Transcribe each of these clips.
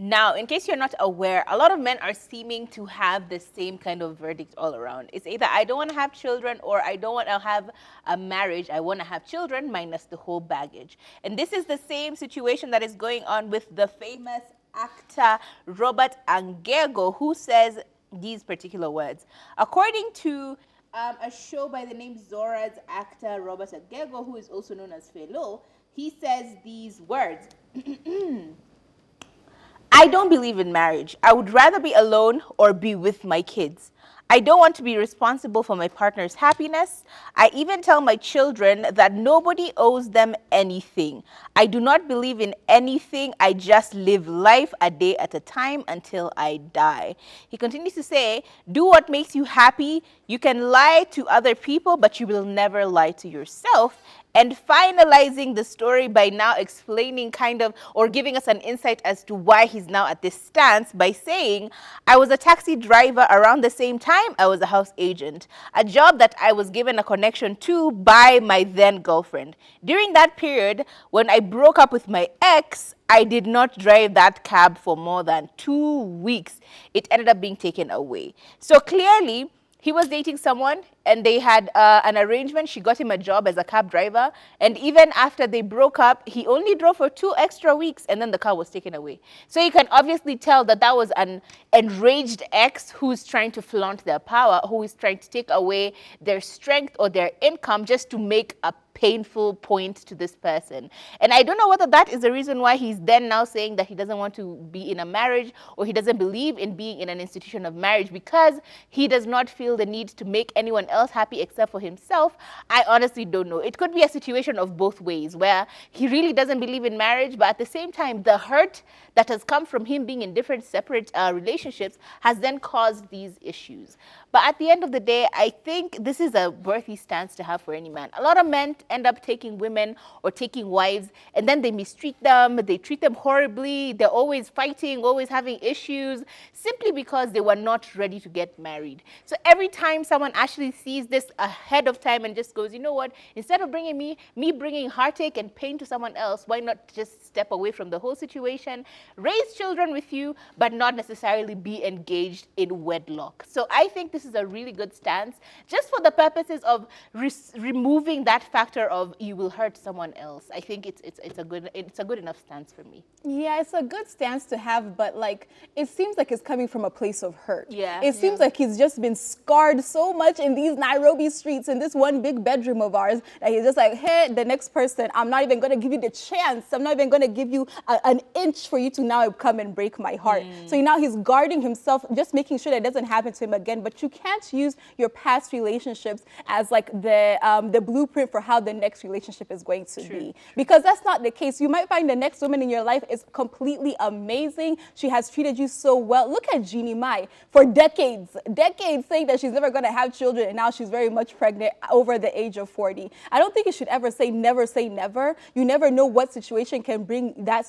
Now, in case you're not aware, a lot of men are seeming to have the same kind of verdict all around. It's either I don't want to have children or I don't want to have a marriage. I want to have children minus the whole baggage. And this is the same situation that is going on with the famous actor Robert Agengo, who says these particular words. According to a show by the name Zora's actor Robert Agengo, who is also known as Felo, he says these words. I don't believe in marriage. I would rather be alone or be with my kids. I don't want to be responsible for my partner's happiness. I even tell my children that nobody owes them anything. I do not believe in anything. I just live life a day at a time until I die. He continues to say, do what makes you happy. You can lie to other people, but you will never lie to yourself. And finalizing the story by now explaining kind of or giving us an insight as to why he's now at this stance by saying, I was a taxi driver around the same time I was a house agent, a job that I was given a connection to by my then girlfriend. During that period, when I broke up with my ex, I did not drive that cab for more than 2 weeks. It ended up being taken away. So clearly, he was dating someone and they had an arrangement. She got him a job as a cab driver. And even after they broke up, he only drove for 2 extra weeks and then the car was taken away. So you can obviously tell that that was an enraged ex who's trying to flaunt their power, who is trying to take away their strength or their income just to make a painful point to this person. And I don't know whether that is the reason why he's then now saying that he doesn't want to be in a marriage or he doesn't believe in being in an institution of marriage because he does not feel the need to make anyone else happy except for himself. I honestly don't know. It could be a situation of both ways where he really doesn't believe in marriage, but at the same time, the hurt that has come from him being in different separate relationships has then caused these issues. But at the end of the day, I think this is a worthy stance to have for any man. A lot of men end up taking women or taking wives and then they mistreat them, they treat them horribly, they're always fighting, always having issues, simply because they were not ready to get married. So every time someone actually sees this ahead of time and just goes, you know what, instead of bringing me bringing heartache and pain to someone else, why not just step away from the whole situation, raise children with you, but not necessarily be engaged in wedlock. So I think this is a really good stance, just for the purposes of removing that factor of you will hurt someone else. I think it's a good enough stance for me. Yeah, it's a good stance to have, but like it seems like it's coming from a place of hurt. Yeah. It seems like he's just been scarred so much in these Nairobi streets in this one big bedroom of ours that he's just like, hey, the next person, I'm not even going to give you the chance. I'm not even going to give you an inch for you to now come and break my heart. So now he's guarding himself, just making sure that it doesn't happen to him again. But you can't use your past relationships as like the blueprint for how the next relationship is going to be. Because that's not the case. You might find the next woman in your life is completely amazing. She has treated you so well. Look at Jeannie Mai for decades saying that she's never going to have children, and now she's very much pregnant over the age of 40. I don't think you should ever say never. You never know what situation can bring that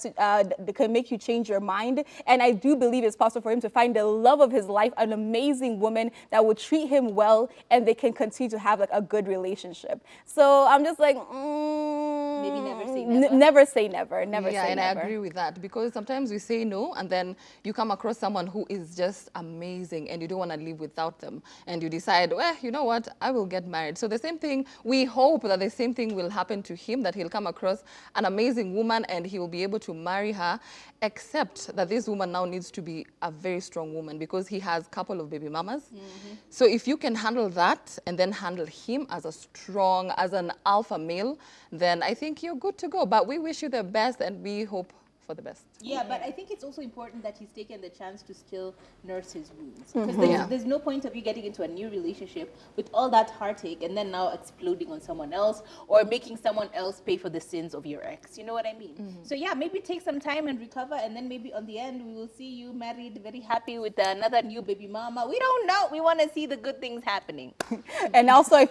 can make you change your mind. And I do believe it's possible for him to find the love of his life, an amazing woman that will treat him well, and they can continue to have like a good relationship. So I'm just like, maybe never say never. Never say never. Never Yeah, say and never. I agree with that, because sometimes we say no and then you come across someone who is just amazing and you don't want to live without them, and you decide, well, you know what, I will get married. So the same thing, we hope that the same thing will happen to him, that he'll come across an amazing woman and he will be able to marry her, except that this woman now needs to be a very strong woman because he has a couple of baby mamas. So if you can handle that and then handle him as a strong, as an alpha male, then I think you're good to go. But we wish you the best and we hope for the best. Yeah, but I think it's also important that he's taken the chance to still nurse his wounds. Because there's no point of you getting into a new relationship with all that heartache and then now exploding on someone else or making someone else pay for the sins of your ex. You know what I mean? So yeah, maybe take some time and recover, and then maybe on the end we will see you married, very happy with another new baby mama. We don't know. We want to see the good things happening. And also, if you